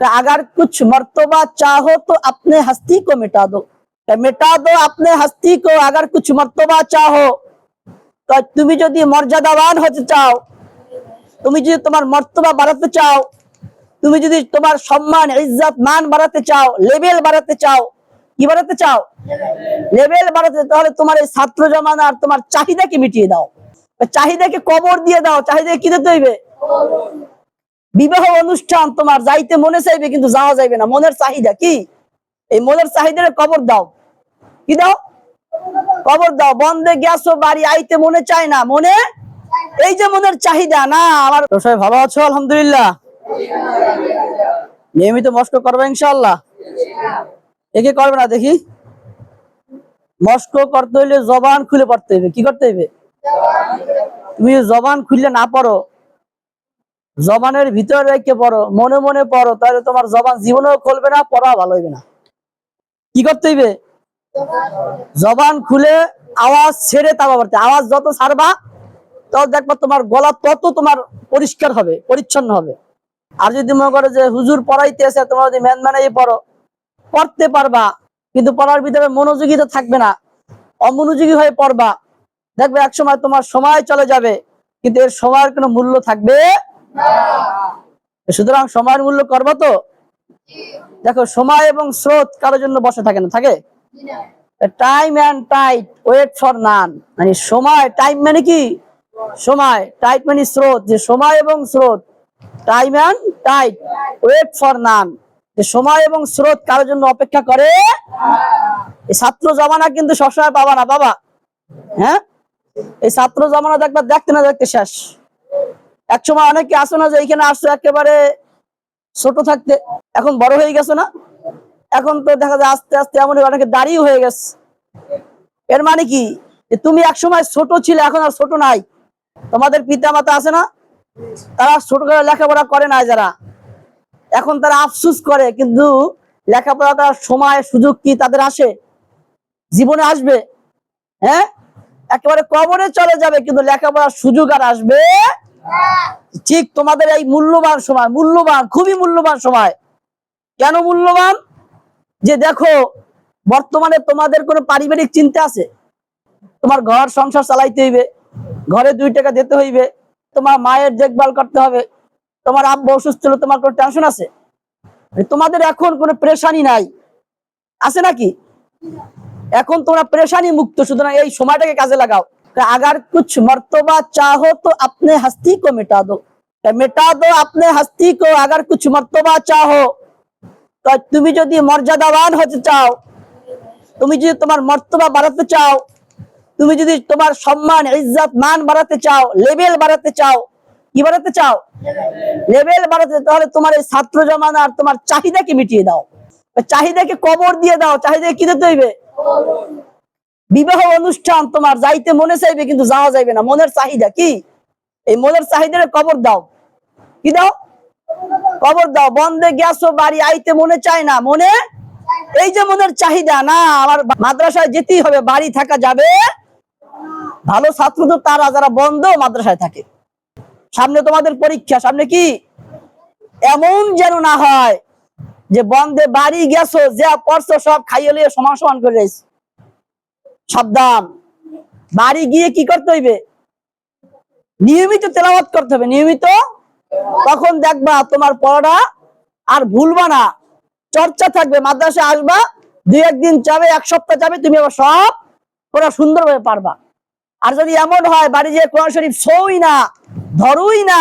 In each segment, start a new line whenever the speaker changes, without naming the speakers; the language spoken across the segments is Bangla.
अगर कुछ मर्तबा चाहो तो अपने हस्ती को मिटा दो अपने हस्ती को। अगर कुछ मर्तबा चाहो तो तुम्हें যদি মর্যাদাবান হতে চাও, তুমি যদি তোমার মর্তবা বাড়াতে চাও, তুমি যদি তোমার সম্মান ইজ্জত মান বাড়াতে চাও, লেভেল বাড়াতে চাও, কি বাড়াতে চাও? লেভেল বাড়াতে, তাহলে তোমার এই ছাত্র জমানা আর তোমার চাহিদাকে মিটিয়ে দাও, চাহিদাকে কবর দিয়ে দাও। চাহিদা কি দিতে হইবে? বিবাহ অনুষ্ঠান তোমার যাইতে মনে চাইবে কিন্তু যাওয়া যাইবে না, মনের চাহিদা কি? এই মনের চাহিদার কবর দাও। কি দাও? কবর দাও। বন্ধে গেছো, বাড়ি আইতে মনে চায় না, মনে এই যে মনের চাহিদা না আমার। সবাই ভালো আছো? আলহামদুলিল্লাহ। নিয়মিত মস্ক করবে ইনশাআল্লাহ। একে করবে না দেখি? মস্ক করতে হইলে জবান খুলে পড়তে হইবে। কি করতে হইবে? তুমি জবান খুললে না পড়ো, জবানের ভিতরে রেখে পড়ো, মনে মনে পড়ো, তাহলে তোমার জবান জীবনেও খুলবে না, পড়া ভালো হইবে না। কি করতে হইবে? জবান খুলে আওয়াজ ছেড়ে তাবা পড়তে। আওয়াজ যত ছাড়বা তত দেখবা তোমার গলা তত তোমার পরিষ্কার হবে, পরিচ্ছন্ন হবে। আর যদি মনে করো যে হুজুর পড়াইতেছে, তোমরা যদি ম্যান মানাই পড়ো, পড়তে পারবা কিন্তু পড়ার ভিতরে মনোযোগিতা থাকবে না, অমনোযোগী হয়ে পড়বা, দেখবে এক সময় তোমার সময় চলে যাবে কিন্তু এর সময়ের কোনো মূল্য থাকবে না। সুতরাং সময়ের মূল্য করবো তো। দেখো সময় এবং স্রোত কারোর জন্য বসে থাকে না, থাকে? Time and tide wait for none. মানে সময়, টাইম মানে কি? সময়, টাইট মানে স্রোত। যে সময় এবং স্রোত, time and tide wait for none, যে সময় এবং স্রোত কারোর জন্য অপেক্ষা করে। এই ছাত্র জমানা কিন্তু সবসময় পাবা না, বাবা। হ্যাঁ, এই ছাত্র জমানা দেখবা দেখতে না দেখতে শেষ। এক সময় অনেকে আসো না যে এইখানে আসছো একেবারে ছোট থাকতে, এখন বড় হয়ে গেছো না? এখন তো দেখা যায় আস্তে আস্তে এমন অনেকে দাঁড়িয়ে হয়ে গেছে। এর মানে কি? যে তুমি এক সময় ছোট ছিলে, এখন আর ছোট নাই। তোমাদের পিতা মাতা আছে না, তারা ছোট করে লেখাপড়া করে না, যারা এখন তারা আফসুস করে, কিন্তু লেখাপড়া করার সময় সুযোগ কি তাদের আসে? জীবনে আসবে? হ্যাঁ, একেবারে কবরে চলে যাবে, কিন্তু লেখাপড়ার সুযোগ আর আসবে। ঠিক তোমাদের এই মূল্যবান সময়, মূল্যবান, খুবই মূল্যবান সময়। কেন মূল্যবান? যে দেখো বর্তমানে তোমাদের কোনো পারিবারিক চিন্তা আছে? তোমার ঘর সংসার চালাইতে হইবে, ঘরে 2 টাকা দিতে হইবে, তোমার মায়ের দেখভাল করতে হবে, তোমার আব্বু অসুস্থ হলে তোমার কোনো টেনশন আছে? তোমাদের এখন কোনো প্রেশানি নাই, আছে নাকি? এখন তোমরা প্রেশানি মুক্ত। সুতরাং এই সময়টাকে কাজে লাগাও। अगर कुछ मर्तबा चाहो तो अपने हस्ती को मिटा दो अपने हस्ती को। अगर कुछ मर्तबा चाहो तो তুমি যদি মর্যাদাবান হতে চাও, তুমি যদি তোমার মর্তবা বাড়াতে চাও, তুমি যদি তোমার সম্মান ইজ্জত মান বাড়াতে চাও, লেভেল বাড়াতে চাও, কি বাড়াতে চাও? লেভেল বাড়াতে, তাহলে তোমার এই ছাত্র জমানা আর তোমার চাহিদাকে মিটিয়ে দাও, চাহিদাকে কবর দিয়ে দাও। চাহিদা কি দিতে হইবে? বিবাহ অনুষ্ঠান তোমার যাইতে মনে চাইবে কিন্তু যাওয়া যাইবে না, মনের চাহিদা কি? এই মনের চাহিদার কবর দাও। কি দাও? কবর দাও। বন্ধে গেছো, বাড়ি আইতে মনে চায় না, মনে এই যে মনের চাহিদা না আমার, মাদ্রাসায় যেতেই হবে, বাড়ি থাকা যাবে। ভালো ছাত্র তো তারা যারা বন্ধ মাদ্রাসায় থাকে। সামনে তোমাদের পরীক্ষা, সামনে কি? এমন যেন না হয় যে বন্ধে বাড়ি গেছো, যা পড়ছো সব খাইয়ে লিয়ে সমান সমান করে যাইছো। সাবধান, বাড়ি গিয়ে কি করতে হইবে? নিয়মিত তেলাওয়াত করতে হবে, নিয়মিত। তখন দেখবা তোমার পড়াটা আর ভুলবা না, চর্চা থাকবে। মাদ্রাসায় আসবা, 2-1 দিন যাবে, 1 সপ্তাহ যাবে, তুমি আবার সব পড়া সুন্দরভাবে পারবা। আর যদি এমন হয় বাড়ি যেয়ে কোরআন শরীফ ছই না, ধরুই না,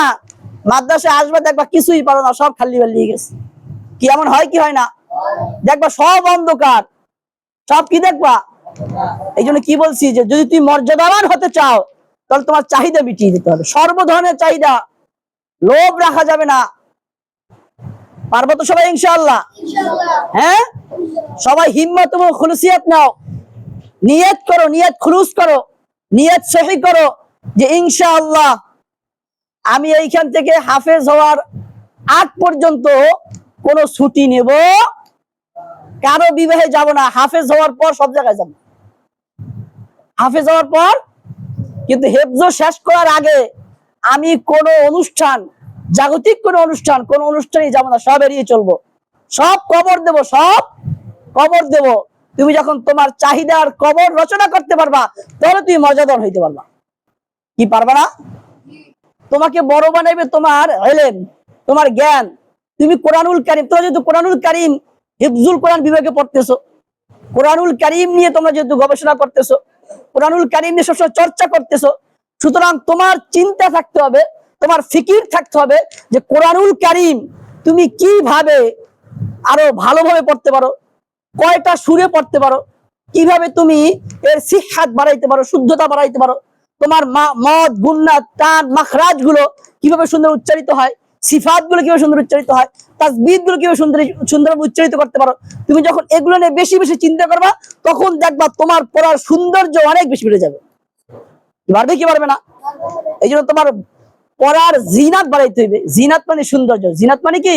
মাদ্রাসায় আসবা দেখবা কিছুই পারো না, সব খালি বালি গেছে। কি এমন হয় কি হয় না? দেখবা সব অন্ধকার, সব কি দেখবা? এই জন্য কি বলছি, যে যদি তুমি মর্যাদাবান হতে চাও তাহলে তোমার চাহিদা মিটিয়ে দিতে হবে, সর্ব ধরনের চাহিদা। লোভ রাখা যাবে না। পারবো তো সবাই ইনশাআল্লাহ? হ্যাঁ, সবাই হিম্মত এবং খুলুসিয়াত নাও, নিয়ত করো, নিয়ত খুলুস করো, নিয়ত সহি করো যে ইনশাআল্লাহ আমি এইখান থেকে হাফেজ হওয়ার আগ পর্যন্ত কোনো ছুটি নেব, কারো বিবাহে যাব না, হাফেজ হওয়ার পর সব জায়গায় যাব। হাফেজ হওয়ার পর কিন্তু হেফজ শেষ করার আগে আমি কোনো অনুষ্ঠান জাগতিক কোন অনুষ্ঠানে যাবো না, সব এড়িয়ে চলবো, সব কবর দেব, সব কবর দেব। তুমি যখন তোমার চাহিদার কবর রচনা করতে পারবা, তাহলে তুমি মর্যাদার হইতে পারবা। কি পারবা না? তোমাকে বড় বানাইবে তোমার ইলম, তোমার জ্ঞান। তুমি কোরআনুল কারীম, তোমরা যেহেতু কোরআনুল কারীম হিফজুল কোরআন বিভাগে পড়তেছো, কোরআনুল কারীম নিয়ে তোমরা যেহেতু গবেষণা করতেছো, কোরআনুল কারীম নিয়ে সবসময় চর্চা করতেছো, সুতরাং তোমার চিন্তা থাকতে হবে, তোমার ফিকির থাকতে হবে যে কোরআনুল কারীম তুমি কিভাবে আরো ভালোভাবে পড়তে পারো, কয়টা সুরে পড়তে পারো, কিভাবে তুমি এর শিক্ষাত বাড়াইতে পারো, শুদ্ধতা বাড়াইতে পারো, তোমার মদ গুন্নাত টান মাখরাজ গুলো কিভাবে সুন্দর উচ্চারিত হয়, সিফাত গুলো কিভাবে সুন্দর উচ্চারিত হয়, তাসবিহ গুলো কিভাবে সুন্দর উচ্চারিত করতে পারো। তুমি যখন এগুলো নিয়ে বেশি বেশি চিন্তা করবা, তখন দেখবা তোমার পড়ার সৌন্দর্য অনেক বেশি বেড়ে যাবে। পারবে কি পারবে না? এই জন্য তোমার পড়ার জিনাত বাড়াইতে হইবে। জিনাত মানে সৌন্দর্য, জিনাত মানে কি?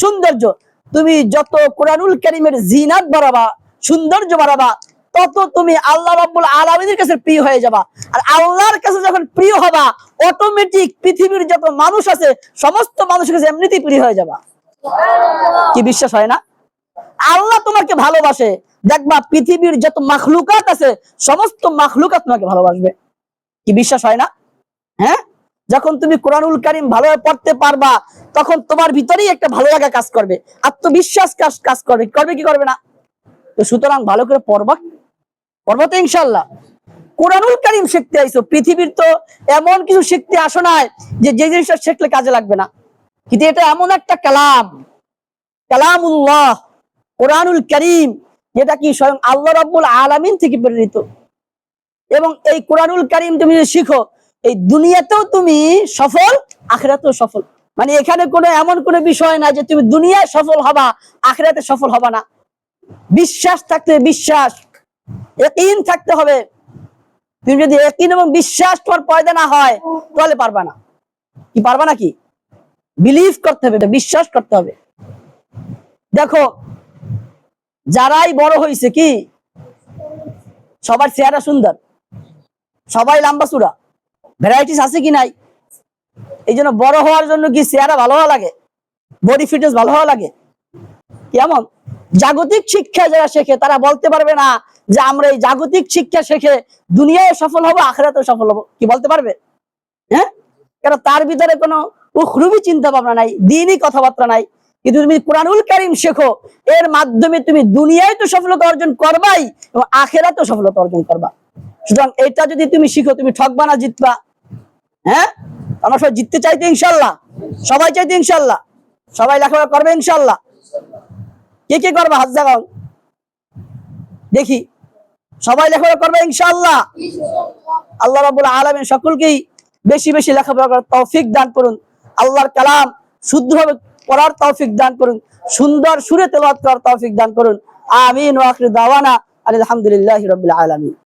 সৌন্দর্য। তুমি যত কোরআনুল কারীমের জিনাত বাড়াবা, সৌন্দর্য বাড়াবা, তত তুমি আল্লাহ রাব্বুল আলামিনের কাছে প্রিয় হয়ে যাবা। আর আল্লাহর কাছে যখন প্রিয় হবা, অটোমেটিক পৃথিবীর যত মানুষ আছে সমস্ত মানুষের কাছে এমনিতেই প্রিয় হয়ে যাবা। কি বিশ্বাস হয় না? আল্লাহ তোমাকে ভালোবাসে, দেখবা পৃথিবীর যত মাখলুকাত আছে সমস্ত মাখলুকাত তোমাকে ভালোবাসবে। কি বিশ্বাস হয় না? হ্যাঁ, যখন তুমি কোরআনুল কারীম ভালোভাবে পড়তে পারবা, তখন তোমার ভিতরেই একটা ভালো লাগা কাজ করবে, আত্মবিশ্বাস কাজ করবে। করবে কি করবে না? তো সুতরাং ভালো করে পড়বা, পড়বো তো ইনশাআল্লাহ। কোরআনুল কারীম শিখতে আইছো, পৃথিবীর তো এমন কিছু শিখতে আসো নাই যে যে জিনিসটা শিখলে কাজে লাগবে না, কিন্তু এটা এমন একটা কালাম, কালামুল্লাহ কোরআনুল কারীম, যেটা কি স্বয়ং আল্লাহ রাব্বুল আলামিন থেকে প্রেরিত। এবং এই কোরআনুল কারীম তুমি যদি শিখো, এই দুনিয়াতেও তুমি সফল, আখিরাতেও সফল। মানে এখানে কোনো এমন কোনো বিষয় না যে তুমি দুনিয়ায় সফল হবা, আখিরাতে সফল হবা না। বিশ্বাস থাকতে, বিশ্বাস ইয়াকিন থাকতে হবে। তুমি যদি ইয়াকিন এবং বিশ্বাস তোমার পয়দা না হয়, তাহলে পারবা না। কি পারবা না? কি বিলিভ করতে হবে, বিশ্বাস করতে হবে। দেখো, যারাই বড় হয়েছে, কি সবার চেহারা সুন্দর, সবাই লম্বা চূড়া, ভ্যারাইটিস আছে কি নাই? এই জন্য বড় হওয়ার জন্য কি চেহারা ভালো হওয়া লাগে, বডি ফিটনেস ভালো হওয়া লাগে? কেমন জাগতিক শিক্ষা যারা শেখে তারা বলতে পারবে না যে আমরা এই জাগতিক শিক্ষা শেখে দুনিয়ায় সফল হবো, আখিরাতেও সফল হবো। কি বলতে পারবে? হ্যাঁ, কারণ তার ভিতরে কোনো উখরুবি চিন্তা ভাবনা নাই, দ্বীনি কথাবার্তা নাই। কিন্তু তুমি কোরআনুল কারীম শেখো, এর মাধ্যমে তুমি দুনিয়ায় তো সফলতা অর্জন করবাই এবং আখিরাতেও সফলতা অর্জন করবা। সুতরাং এটা যদি তুমি শিখো, তুমি ঠকবা না, জিতবা। হ্যাঁ, আমরা সবাই জিততে চাইতে ইনশাল্লাহ, সবাই চাইতে ইনশাল্লাহ, সবাই লেখাপড়া করবে ইনশাল্লাহ। কে কে করবে হাত জাগাও দেখি, সবাই লেখাপড়া করবে ইনশাআল্লাহ। আল্লাহ রাব্বুল আলামিন সকলকেই বেশি বেশি লেখাপড়া করার তৌফিক দান করুন। আল্লাহর কালাম শুদ্ধভাবে পড়ার তৌফিক দান করুন, সুন্দর সুরে তেলাওয়াত করার তৌফিক দান করুন। আমিন ওয়া আখিরু দাওয়ানা আলহামদুলিল্লাহি রাব্বিল আলামিন।